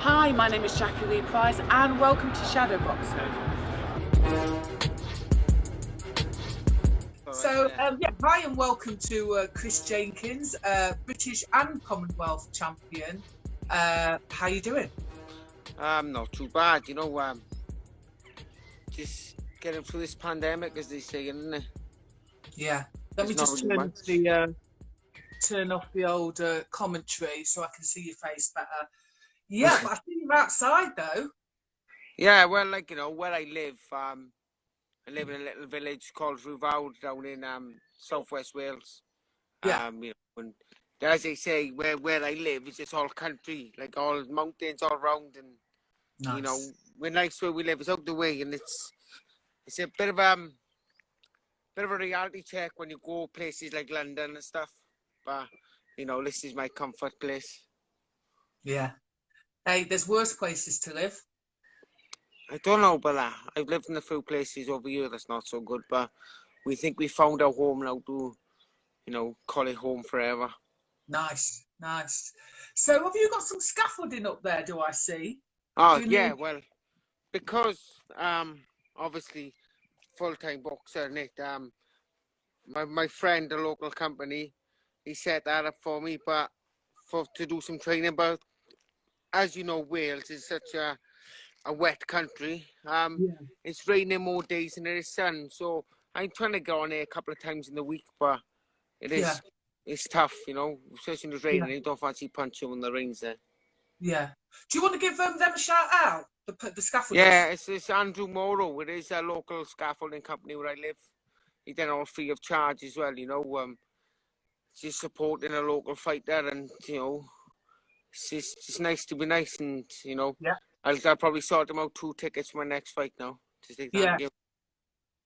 Hi, my name is Jackie Lee Price and welcome to Shadowboxing. Hi and welcome to Chris Jenkins, British and Commonwealth champion. How you doing? Not too bad, just getting through this pandemic, as they say, isn't it? Yeah. Let me just turn off the old commentary so I can see your face better. Yeah, but I think you're outside though. Yeah, well, where I live, I live in a little village called Morrow down in southwest Wales. Yeah. And as they say, where I live is just all country, like all mountains all around, and Nice. we're nice where we live. It's out the way, and it's a bit of a reality check when you go places like London and stuff. But this is my comfort place. Yeah. Hey, there's worse places to live. I don't know about that. I've lived in a few places over here that's not so good, but we think we found our home now to, call it home forever. Nice. So have you got some scaffolding up there, do I see? Oh, yeah, well, because, obviously, full-time boxer, Nick, my friend, the local company, he set that up for me, but to do some training. But as you know, Wales is such a wet country. It's raining more days than it is sun, so I'm trying to go on there a couple of times in the week, but it's tough, especially when it's raining. You don't fancy punching when the rain's there. Yeah. Do you want to give them a shout out, the scaffolders? Yeah, it's Andrew Morrow. It is a local scaffolding company where I live. He done all free of charge as well, just supporting a local fighter, and it's just nice to be nice, and I'll probably sort them out 2 tickets for my next fight now.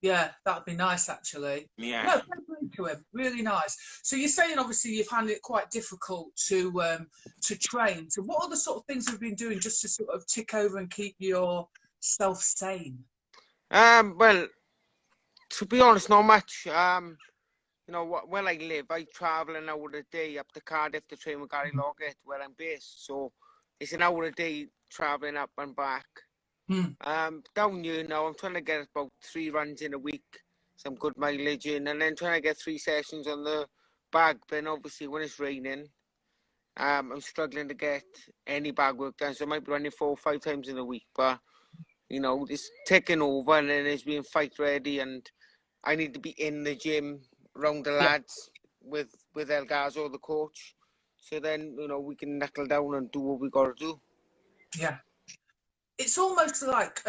Yeah, that'd be nice actually. Yeah. No, thank you to him. Really nice. So you're saying obviously you've found it quite difficult to train. So what other sort of things have you been doing just to sort of tick over and keep yourself sane? Well, to be honest, not much. Where I live, I travel an hour a day up to Cardiff to train with Gary Lockett, where I'm based. So it's an hour a day traveling up and back. Down here now, I'm trying to get about 3 runs in a week, some good mileage in, and then trying to get 3 sessions on the bag. But obviously, when it's raining, I'm struggling to get any bag work done. So I might be running 4 or 5 times in a week. But it's taking over, and then it's being fight ready, and I need to be in the gym around the lads with El Gazo, the coach. So then we can knuckle down and do what we got to do. Yeah. It's almost like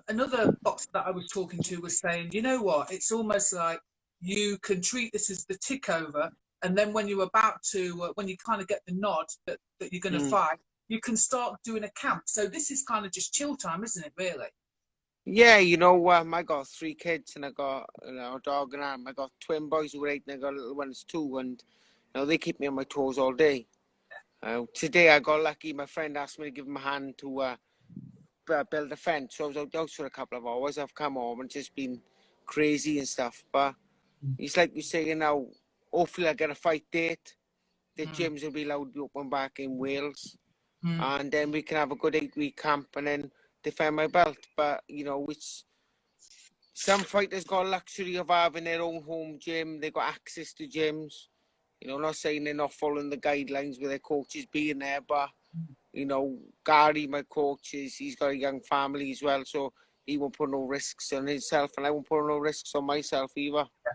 another boxer that I was talking to was saying, you know what? It's almost like you can treat this as the tick over, and then when you're about to, when you kind of get the nod that you're going to fight, you can start doing a camp. So this is kind of just chill time, isn't it? Really? Yeah, I got 3 kids, and I got a dog and I got twin boys who are 8, and I got little ones too, and they keep me on my toes all day. Today I got lucky. My friend asked me to give him a hand to build a fence, so I was out for a couple of hours. I've come home and just been crazy and stuff, but it's like you say, hopefully I get a fight date. The gyms will be allowed to be open back in Wales, and then we can have a good 8-week camp and then defend my belt. But it's some fighters got a luxury of having their own home gym. They got access to gyms. Not saying they're not following the guidelines with their coaches being there, but Gary, my coach, he's got a young family as well, so he won't put no risks on himself, and I won't put no risks on myself either. Yeah.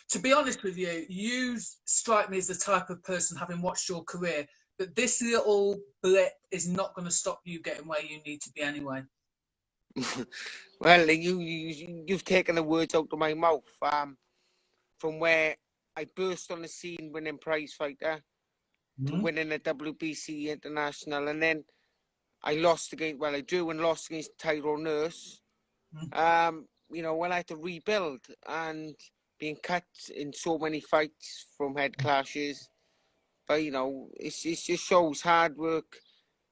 To be honest with you, you strike me as the type of person, having watched your career, that this little blip is not going to stop you getting where you need to be anyway. Well, you've taken the words out of my mouth. From where I burst on the scene winning prize fighter to winning a WBC international, and then I drew and lost against Tyrone Nurse. When I had to rebuild and being cut in so many fights from head clashes. But, it just shows hard work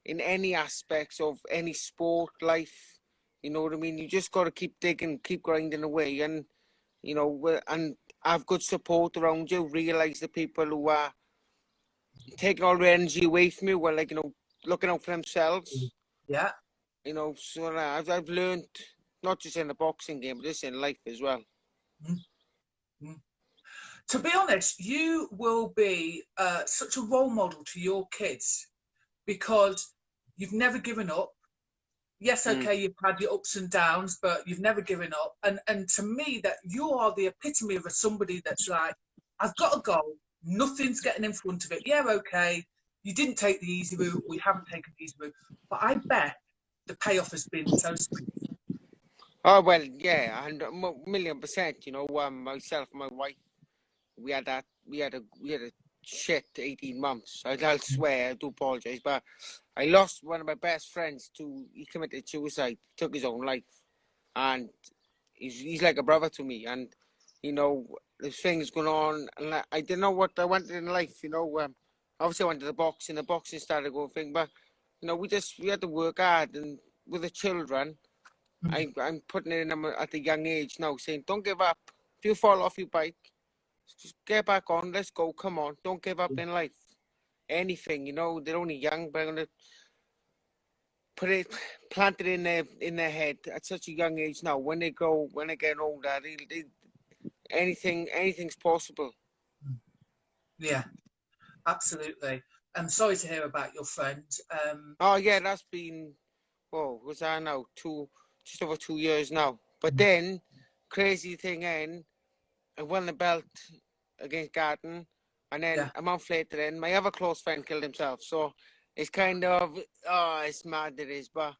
in any aspects of any sport, life. You know what I mean? You just got to keep digging, keep grinding away, and, and have good support around you. Realise the people who are taking all the energy away from you. Well, looking out for themselves. Yeah. You know, so I've learned, not just in the boxing game, but just in life as well. Mm-hmm. To be honest, you will be such a role model to your kids because you've never given up. Yes, okay, you've had your ups and downs, but you've never given up. And to me, that you are the epitome of somebody that's like, I've got a goal, nothing's getting in front of it. Yeah, okay, you didn't take the easy route, we haven't taken the easy route, but I bet the payoff has been so sweet. Oh, well, yeah, 1,000,000%. You know, myself and my wife, we had a shit 18 months. I'll swear, I do apologize, but I lost one of my best friends he committed suicide, took his own life, and he's like a brother to me. And you know, there's things going on, and I didn't know what I wanted in life. You know, obviously I wanted the boxing. The boxing started going thing, but you know, we had to work hard, and with the children, I'm putting it in them at a young age now, saying, don't give up. If you fall off your bike, just get back on. Let's go. Come on. Don't give up in life. Anything, you know, they're only young, but I'm gonna plant it in their head at such a young age now. When they get older, anything's possible. Yeah, absolutely. I'm sorry to hear about your friend. Oh yeah, that's been what's that now? Just over 2 years now. But then, crazy thing, I won the belt against Garton, and then a month later, then my other close friend killed himself. So it's kind of it's mad it is, but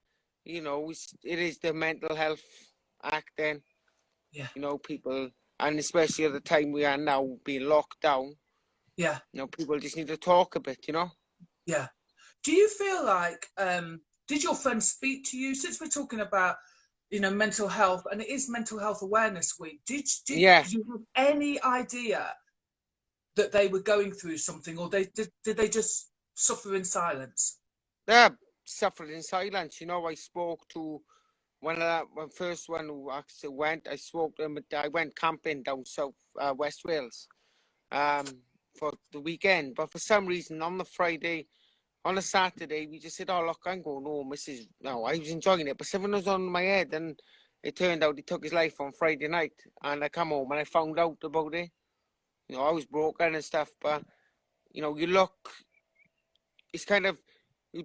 you know, it is the mental health act. Then you know, people, and especially at the time we are now being locked down. Yeah. You know, people just need to talk a bit. You know. Yeah. Do you feel like did your friends speak to you, since we're talking about, you know, mental health, and it is Mental Health Awareness Week? Did you have any idea that they were going through something, or did they just suffer in silence? Yeah, suffered in silence. You know, I spoke to when first one who actually went. I spoke to him. I went camping down south West Wales for the weekend, but for some reason on a Saturday, we just said, "Oh look, I'm going home." No, I was enjoying it, but something was on my head, and it turned out he took his life on Friday night. And I come home and I found out about it. You know, I was broken and stuff, but you know, it's kind of you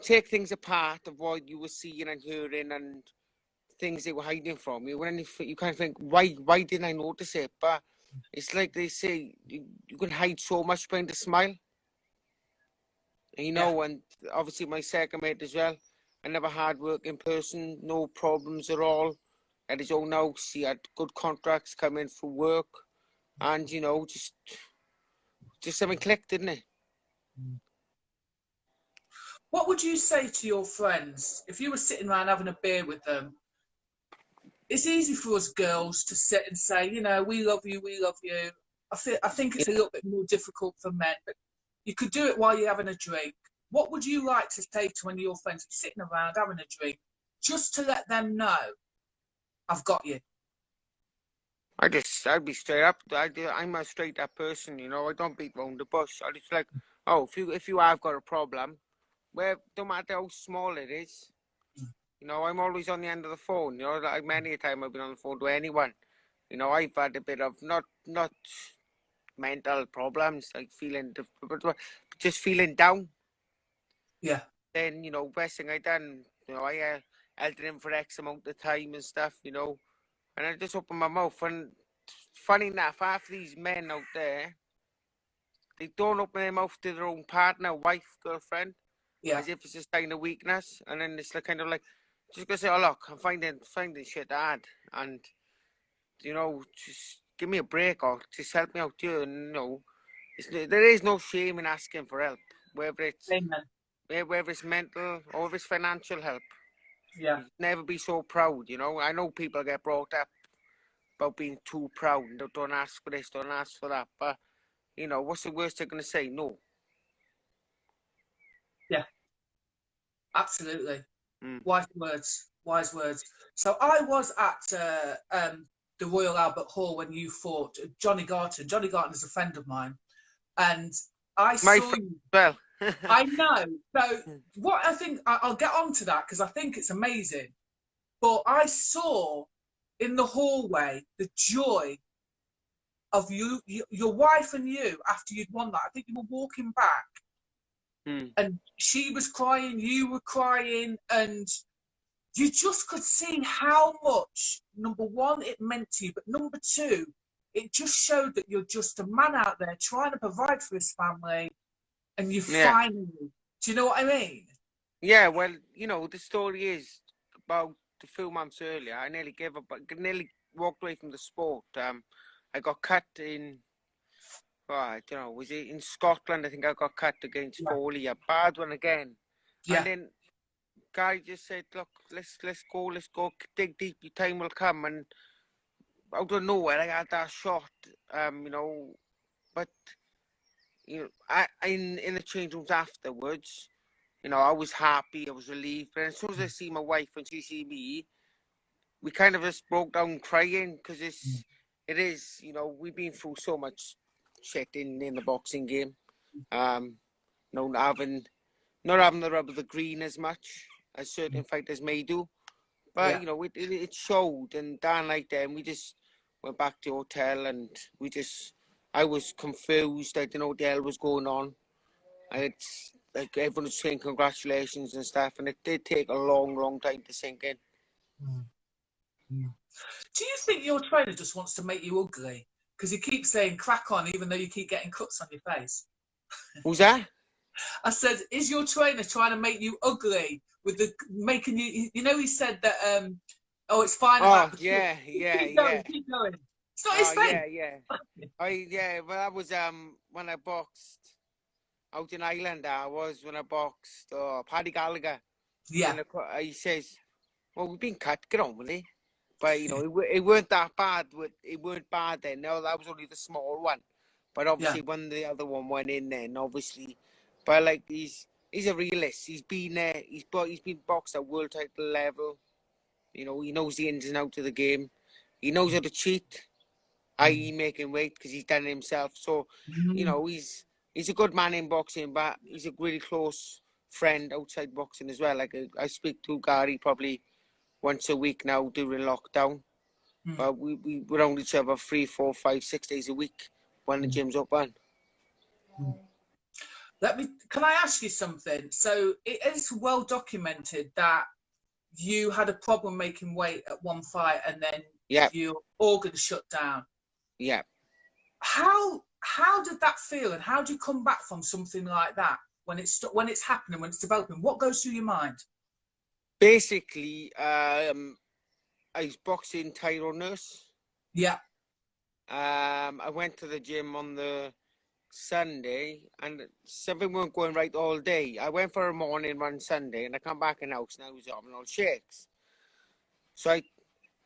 take things apart of what you were seeing and hearing and things they were hiding from you. When you kind of think, why didn't I notice it? But it's like they say, you can hide so much behind a smile. And, you know, and obviously my second mate as well, another hard working person, no problems at all. At his own house, he had good contracts coming for work, and you know, just something clicked, didn't it? What would you say to your friends if you were sitting around having a beer with them? It's easy for us girls to sit and say, you know, we love you, we love you. I think it's a little bit more difficult for men, but you could do it while you're having a drink. What would you like to say to one of your friends sitting around having a drink, just to let them know, I've got you? I'd be straight up. I'm a straight up person, you know. I don't beat around the bush. I just like, if you have got a problem, don't matter how small it is, you know, I'm always on the end of the phone. You know, like many a time I've been on the phone to anyone. You know, I've had a bit of not mental problems, like just feeling down. Yeah. Then, you know, best thing I done, you know, I held it in for X amount of time and stuff, you know, and I just opened my mouth. And funny enough, half these men out there, they don't open their mouth to their own partner, wife, girlfriend, as if it's a sign of weakness. And then it's like kind of like, just gonna say, oh look, I'm finding shit hard, and you know, just give me a break or just help me out too. And you know, there is no shame in asking for help, whether it's mental or if it's financial help. Yeah. Never be so proud, you know. I know people get brought up about being too proud and don't ask for this, don't ask for that, but you know, what's the worst they're gonna say? No. Yeah. Absolutely. Wise words. So I was at the Royal Albert Hall when you fought Johnny Garton. Johnny Garton is a friend of mine, and I saw you. Well, I know. So what I think, I'll get on to that because I think it's amazing. But I saw in the hallway the joy of your wife and you after you'd won that. I think you were walking back and she was crying, you were crying, and you just could see how much, number one, it meant to you, but number two, it just showed that you're just a man out there trying to provide for his family, and you finally, do you know what I mean? Yeah, well, you know, the story is about a few months earlier, I nearly gave up, I nearly walked away from the sport. I got cut in, I don't know, was it in Scotland? I think I got cut against Foley, a bad one again. Yeah. And then guy just said, look, let's go, dig deep, your time will come. And out of nowhere, I had that shot, you know, but, you know, in the change rooms afterwards, you know, I was happy, I was relieved. But as soon as I see my wife and she see me, we kind of just broke down crying because it is, you know, we've been through so much shit in the boxing game. You know, not having the rub of the green as much as certain fighters may do. But, you know, it showed. And that night then, we just went back to the hotel and I was confused. I didn't know what the hell was going on. And it's like everyone was saying congratulations and stuff. And it did take a long, long time to sink in. Do you think your trainer just wants to make you ugly? Because he keeps saying crack on, even though you keep getting cuts on your face. Who's that? I said, is your trainer trying to make you ugly with the making you? You know, he said that. Oh, it's fine about the yeah. Keep going. It's not his face. Well, that was when I boxed out in Ireland. When I boxed Paddy Gallagher. Yeah. He says, "Well, we've been cut. Get on with it." But you know, it weren't that bad. It weren't bad then. No, that was only the small one. But obviously, when the other one went in, then obviously, but like he's a realist. He's been there. He's been boxed at world title level. You know, he knows the ins and outs of the game. He knows how to cheat, i.e. making weight, because he's done it himself. So, you know, he's a good man in boxing, but he's a really close friend outside boxing as well. Like I speak to Gary probably once a week now during lockdown. But we around each other 3, 4, 5, 6 days a week when the gym's open. Can I ask you something? So it is well documented that you had a problem making weight at one fight and then your organs shut down. Yeah. How did that feel, and how do you come back from something like that when it's happening, when it's developing? What goes through your mind? Basically, I was boxing Tyrone Nurse. Yeah. I went to the gym on the Sunday and something weren't going right all day. I went for a morning run Sunday and I come back in the house and I was having all shakes. So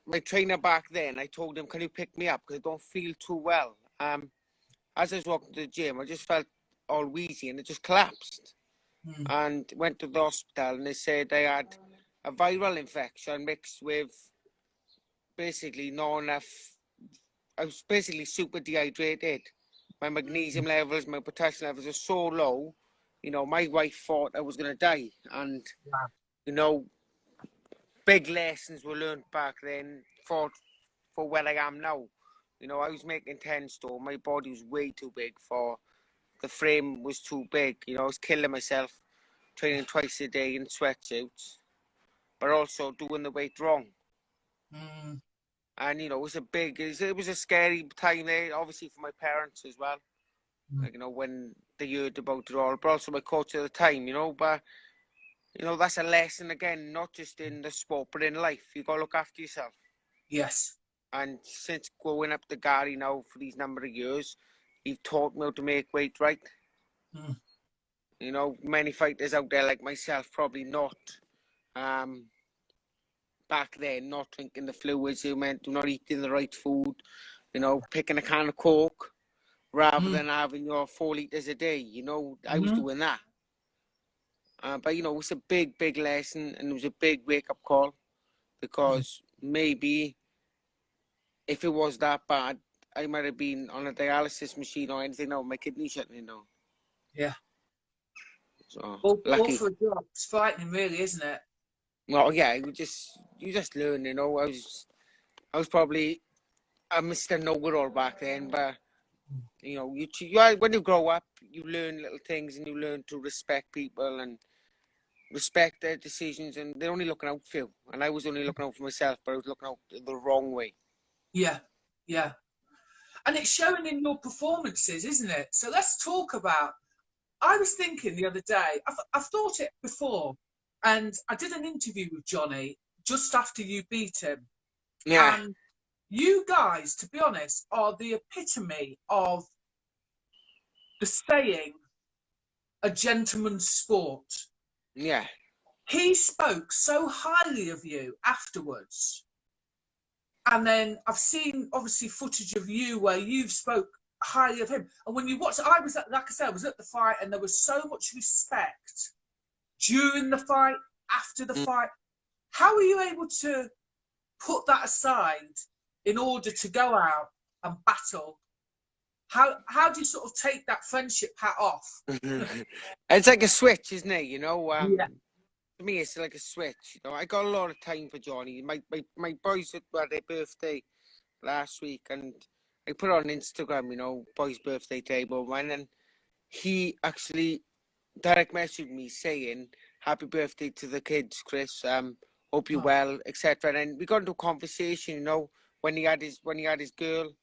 my trainer back then, I told him, can you pick me up because I don't feel too well. As I was walking to the gym, I just felt all wheezy and it just collapsed. And went to the hospital and they said I had a viral infection mixed with basically not enough. I was basically super dehydrated. My magnesium levels, my potassium levels are so low. You know, my wife thought I was going to die. And, you know, big lessons were learned back then for where I am now. You know, I was making 10 stone. My body was way too big for, the frame was too big. You know, I was killing myself, training twice a day in sweatsuits, but also doing the weight wrong. And, you know, it was a scary time there, obviously for my parents as well. Like, you know, when they heard about it all, but also my coach at the time, you know, but, you know, that's a lesson again, not just in the sport, but in life. You got to look after yourself. Yes. And since going up to Gary now for these number of years, he's taught me how to make weight right. You know, many fighters out there like myself, probably not. Back then, not drinking the fluids, it meant not eating the right food, you know, picking a can of Coke rather than having your 4 litres a day, you know, I was doing that. But, you know, it was a big, big lesson and it was a big wake-up call because maybe if it was that bad, I might have been on a dialysis machine or anything. No, my kidney shutting down. Yeah. So All lucky. for a job. It's frightening, really, isn't it? Well, yeah, you just learn, you know. I was probably a Mr. Know-it-all back then, but you know, when you grow up, you learn little things, and you learn to respect people and respect their decisions, and they're only looking out for you. And I was only looking out for myself, but I was looking out the wrong way. Yeah, yeah. And it's showing in your performances, isn't it? So let's talk about. I was thinking the other day, I've thought it before, and I did an interview with Johnny just after you beat him. Yeah, And you guys, to be honest, are the epitome of the saying, a gentleman's sport. yeah, He spoke so highly of you afterwards. And then I've seen, obviously, footage of you where you've spoke highly of him. And when you watch, like I said, I was at the fight, and there was so much respect during the fight, after the fight. How are you able to put that aside in order to go out and battle? How do you sort of take that friendship hat off? it's like a switch, isn't it? You know, Yeah. to me, it's like a switch. You know, I got a lot of time for Johnny. My boys had their birthday last week, and I put on Instagram, you know, boys' birthday table, and he actually direct messaged me saying, "Happy birthday to the kids, Chris. Hope you're well, etc." And we got into a conversation, you know, when he had his girl,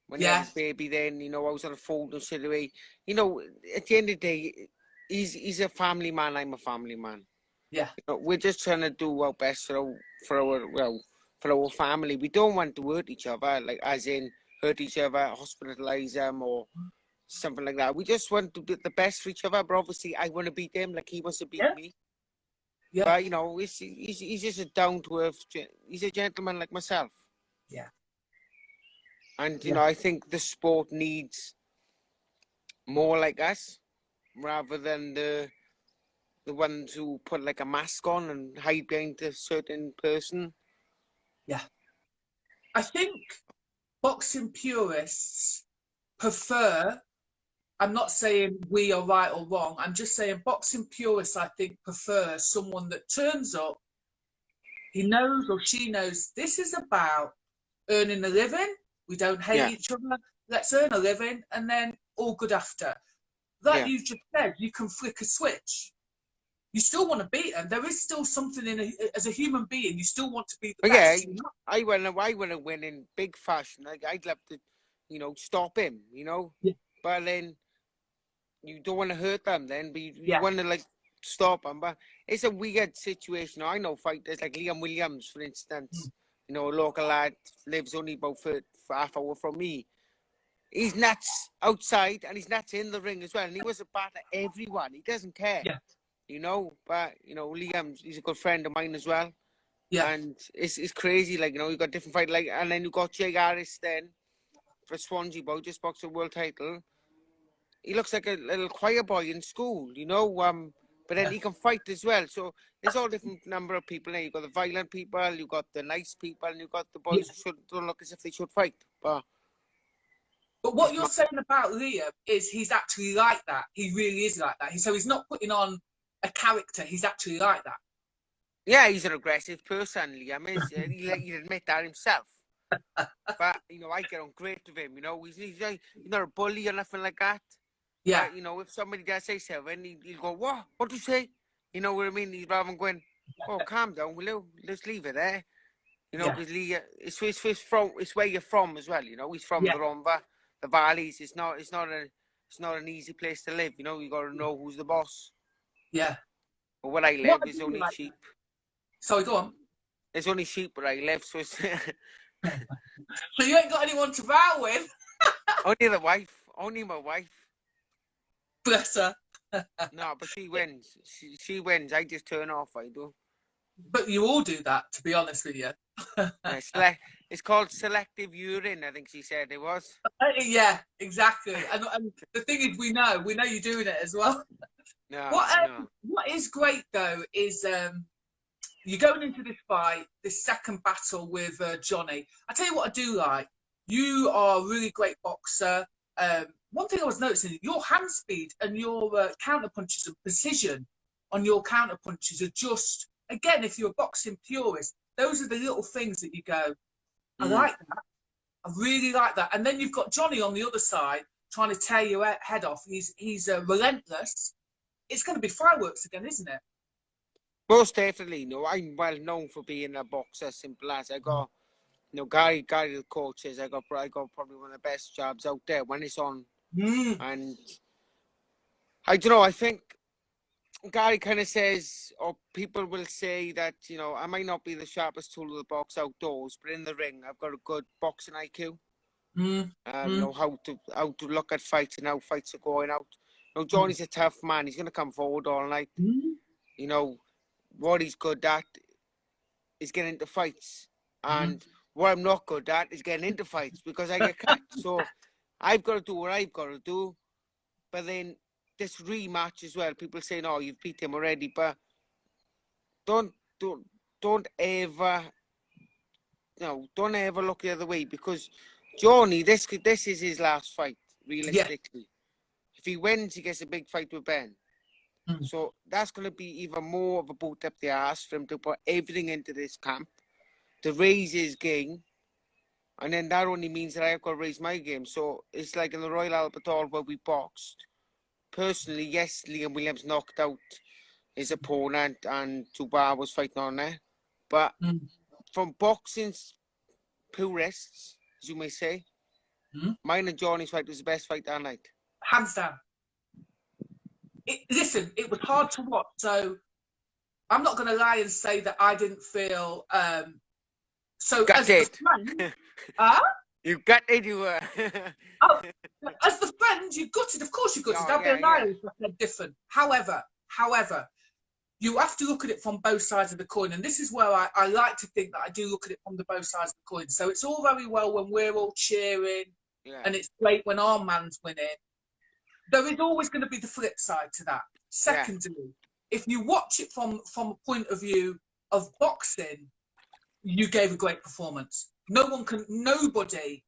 when he had his baby. Then, you know, I was on the phone and said away. You know, at the end of the day, he's a family man. I'm a family man. Yeah. You know, we're just trying to do our best for our family. We don't want to hurt each other, like as in hurt each other, hospitalize them, or something like that. We just want to do the best for each other. But obviously, I want to beat him like he wants to beat me. Yeah. But you know, he's just a down to earth. He's a gentleman like myself. Yeah. And you know, I think the sport needs more like us, rather than the ones who put like a mask on and hide behind a certain person. Yeah. I think boxing purists prefer, I'm not saying we are right or wrong, I'm just saying boxing purists, I think, prefer someone that turns up, he knows or she knows this is about earning a living, we don't hate each other, let's earn a living, and then all good after. Like you just said, you can flick a switch. You still want to beat them. There is still something as a human being, you still want to be the best. Yeah, I want to win in big fashion. I'd love to, you know, stop him, you know. Yeah. But then you don't want to hurt them then, but you want to, like, stop them. But it's a weird situation. I know fighters like Liam Williams, for instance, you know, a local lad, lives only about half hour from me. He's nuts outside, and he's nuts in the ring as well. And he was a batter everyone. He doesn't care. Yeah. You know, but, you know, Liam, he's a good friend of mine as well. Yeah. And it's crazy, like, you know, you got different fight, like, and then you got Jay Harris then, for Swansea boy, just boxed a world title. He looks like a little choir boy in school, you know, but then he can fight as well. So there's all different number of people there. You got the violent people, you got the nice people, and you got the boys who don't look as if they should fight. But what you're saying about Liam is he's actually like that. He really is like that. So he's not putting on a character. He's actually like that. Yeah, he's an aggressive person, Liam. He'd admit that himself. But, you know, I get on great with him. You know, he's not a bully or nothing like that. Yeah. But, you know, if somebody does say something, he'll go, what? What do you say? You know what I mean? He's rather than going, oh, calm down, will you? Let's leave it there. You know, because it's where you're from as well. You know, he's from the Romba, the valleys. It's not an easy place to live. You know, you got to know who's the boss. Yeah. But where I live is only sheep. Sorry, go on. There's only sheep where I live, so it's... So you ain't got anyone to row with? Only my wife. Bless her. No, but she wins. She wins. I just turn off, I do. But you all do that, to be honest with you. It's called selective urine, I think she said it was. Yeah, exactly. And the thing is, we know you're doing it as well. No, what is great, though, is you're going into this fight, this second battle with Johnny. I tell you what I do like. You are a really great boxer. one thing I was noticing, your hand speed and your counter punches and precision on your counter punches are just, again, if you're a boxing purist, those are the little things that you go, I like that. I really like that. And then you've got Johnny on the other side trying to tear your head off. He's relentless. It's going to be fireworks again, isn't it? Most definitely. No, I'm well known for being a boxer. Simple as. I got, Gary, the coach says I got probably one of the best jobs out there when it's on. And I don't know. I think Gary kind of says, or people will say that, I might not be the sharpest tool of the box outdoors, but in the ring, I've got a good boxing IQ. Know how to look at fights and how fights are going out. Johnny's a tough man. He's going to come forward all night. What he's good at is getting into fights. And what I'm not good at is getting into fights because I get cut. So I've got to do what I've got to do. But then this rematch as well, people say, no, you've beat him already. But don't ever look the other way, because Johnny, this is his last fight, realistically. Yeah. If he wins, he gets a big fight with Ben. So that's going to be even more of a boot up the arse for him to put everything into this camp, to raise his game. And then that only means that I've got to raise my game. So it's like in the Royal Albert Hall where we boxed. Personally, yes, Liam Williams knocked out his opponent and Tubar was fighting on there. But from boxing's purists, as you may say, mine and Johnny's fight was the best fight that night. Hands down. Listen, it was hard to watch, so I'm not going to lie and say that I didn't feel so gutted. You gutted, you were. As the friend, you gutted. Of course you gutted. I'd be a liar if I said different. However, you have to look at it from both sides of the coin, and this is where I like to think that I do look at it from the both sides of the coin. So it's all very well when we're all cheering, and it's great when our man's winning. There is always going to be the flip side to that. Secondly, if you watch it from a point of view of boxing, you gave a great performance. Nobody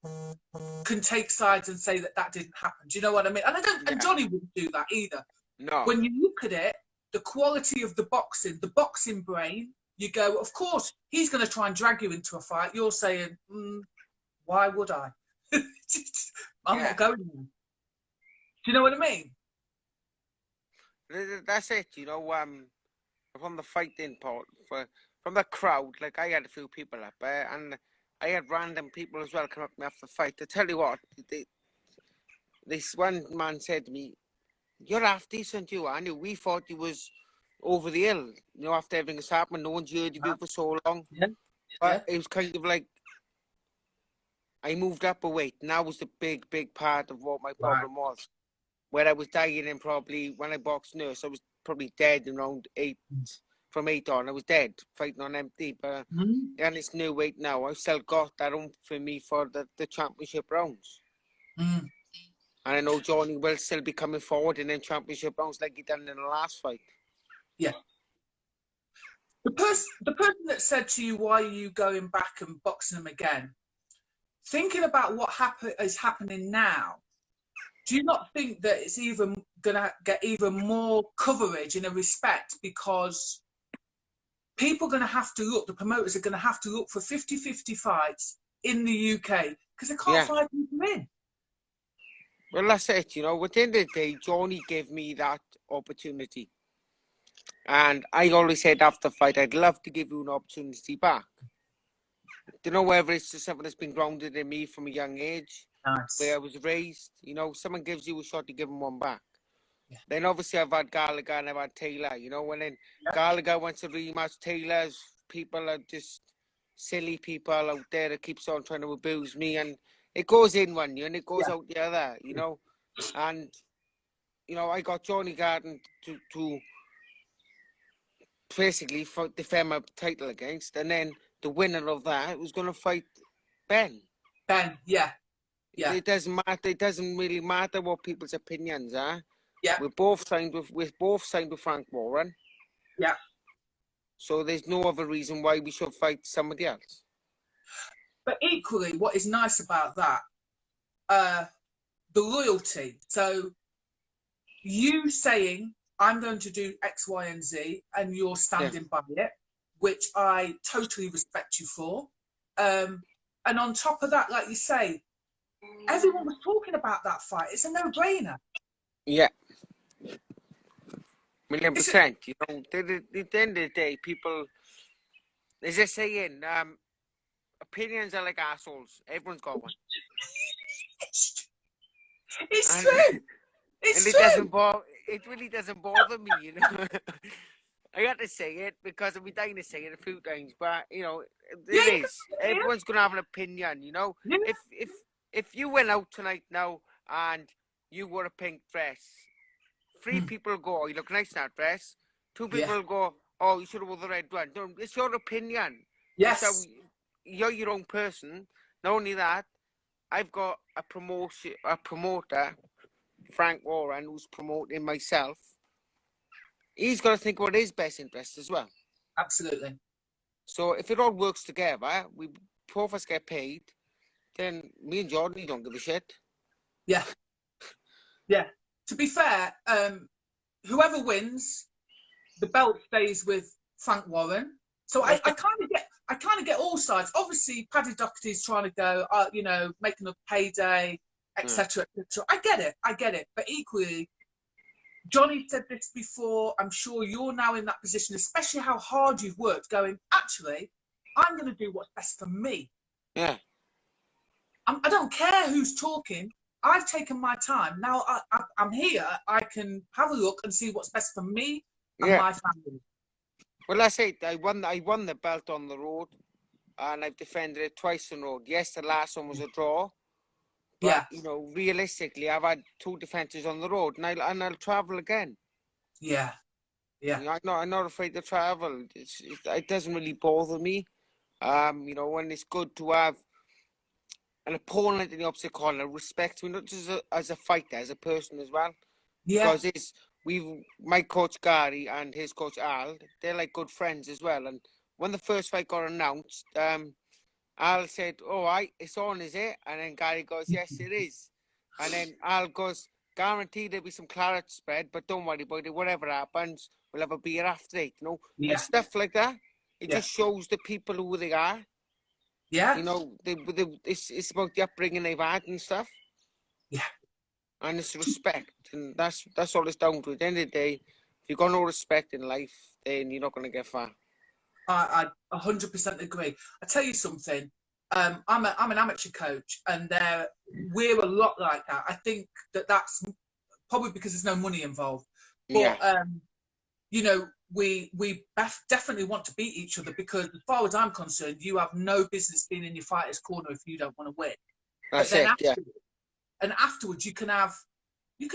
can take sides and say that didn't happen. Do you know what I mean? And Johnny wouldn't do that either. No. When you look at it, the quality of the boxing brain, you go, of course, he's going to try and drag you into a fight. You're saying, why would I? I'm not going there. Do you know what I mean? That's it, from the fighting part, from the crowd, like I had a few people up there, and I had random people as well come up to me after the fight. To tell you what, this one man said to me, "You're half decent, you. I knew we thought you was over the hill, after everything has happened, no one's heard you for so long." But it was kind of like, I moved up a weight, and that was the big part of what my problem was. Where I was dying in probably, when I boxed Nurse, I was probably dead in around 8, from 8 on. I was dead, fighting on empty. But and it's new weight now. I've still got that on for me for the championship rounds. And I know Johnny will still be coming forward in them championship rounds like he done in the last fight. Yeah. The person that said to you, why are you going back and boxing them again? Thinking about what is happening now, do you not think that it's even going to get even more coverage in a respect, because people are going to have to look, the promoters are going to have to look for 50-50 fights in the UK because they can't find people in. Well, that's it, At the end of the day, Johnny gave me that opportunity. And I always said after the fight, I'd love to give you an opportunity back. I don't know whether it's just something that's been grounded in me from a young age. Nice. Where I was raised, someone gives you a shot, you give them one back. Then obviously I've had Gallagher and I've had Taylor, when then Gallagher wants a rematch, Taylor's people are just silly people out there that keeps on trying to abuse me, and it goes in one year and it goes out the other, and I got Johnny Garton to basically defend my title against, and then the winner of that was going to fight Ben. It doesn't matter. It doesn't really matter what people's opinions are. We're both signed with Frank Warren. So there's no other reason why we should fight somebody else. But equally, what is nice about that, the loyalty. So you saying, I'm going to do X, Y, and Z, and you're standing by it, which I totally respect you for. And on top of that, like you say, everyone was talking about that fight. It's a no-brainer. Yeah. 1,000,000%. You know, at the end of the day, people, there's a saying, opinions are like assholes. Everyone's got one. It's true. It's true. It really doesn't bother me, you know. I got to say it because I've been dying to say it a few times, but you know, it is. Everyone's gonna have an opinion, you know. Yeah. If you went out tonight now and you wore a pink dress, 3 people go, "Oh, you look nice in that dress." 2 people go, "Oh, you should have worn the red one." No, it's your opinion. Yes. So you're your own person. Not only that, I've got a promoter, Frank Warren, who's promoting myself. He's got to think about his best interest as well. Absolutely. So if it all works together, we both of us get paid, then me and Johnny don't give a shit. Yeah. Yeah. To be fair, whoever wins, the belt stays with Frank Warren. So I kind of get all sides. Obviously, Paddy Doherty's trying to go, you know, making a payday, etc., etc. I get it. But equally, Johnny said this before. I'm sure you're now in that position, especially how hard you've worked. Going, actually, I'm going to do what's best for me. Yeah. I don't care who's talking. I've taken my time. Now I'm here. I can have a look and see what's best for me and my family. Well, that's it. I won the belt on the road, and I've defended it twice on the road. Yes, the last one was a draw. But, you know, realistically, I've had 2 defences on the road, and I'll travel again. Yeah. Yeah. You know, I'm not afraid to travel. It doesn't really bother me. You know, when it's good to have an opponent in the opposite corner, respect me, not just as a fighter, as a person as well. Yeah. Because my coach Gary and his coach Al, they're like good friends as well. And when the first fight got announced, Al said, "Oh, it's on, is it?" And then Gary goes, "Yes, it is." And then Al goes, "Guaranteed there'll be some claret spread, but don't worry about it. Whatever happens, we'll have a beer after it." You know, and stuff like that. It just shows the people who they are. Yeah. You know, it's about the upbringing they've had and stuff. Yeah. And it's respect, and that's all it's down to. At the end of the day, if you've got no respect in life, then you're not going to get far. I 100% agree. I tell you something. I'm an amateur coach, and we're a lot like that. I think that's probably because there's no money involved. But you know, we definitely want to beat each other, because as far as I'm concerned, you have no business being in your fighter's corner if you don't want to win. That's it. And afterwards, you can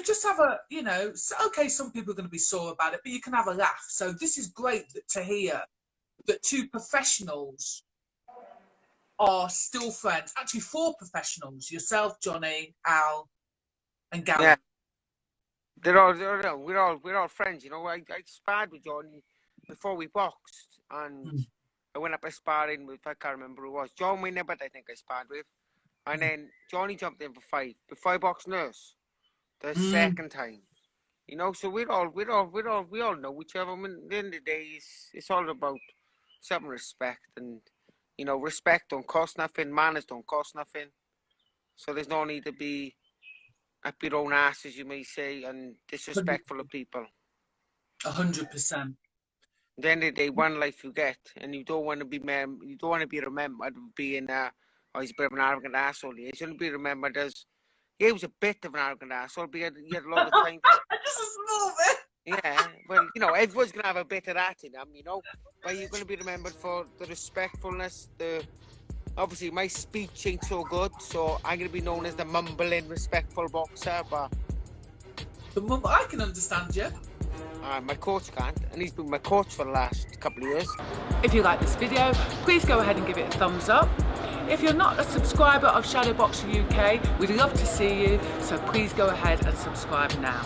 just have a, you know, okay, some people are going to be sore about it, but you can have a laugh. So this is great to hear that 2 professionals are still friends. Actually, 4 professionals: yourself, Johnny, Al, and Gary. Yeah. We're all friends. You know, I sparred with Johnny before we boxed, and I went up a sparring with, I can't remember who it was, John Winner, but I think I sparred with. And then Johnny jumped in for 5 before I boxed Nurse the second time. You know, so we all know each other. I mean, at the end of the day, it's all about some respect, and you know, respect don't cost nothing, manners don't cost nothing. So there's no need to be up your own ass, as you may say, and disrespectful of people. 100%. At the end of the day, one life you get, and you don't want to be remembered being he's a bit of an arrogant asshole. He shouldn't be remembered as, he was a bit of an arrogant asshole, but he had a lot of time. Just a small bit. Yeah, well, you know, everyone's going to have a bit of that in them, you know, but you're going to be remembered for the respectfulness, obviously my speech ain't so good, so I'm going to be known as the mumbling, respectful boxer, but... I can understand you. My coach can't, and he's been my coach for the last couple of years. If you like this video, please go ahead and give it a thumbs up. If you're not a subscriber of Shadowboxer UK, we'd love to see you, so please go ahead and subscribe now.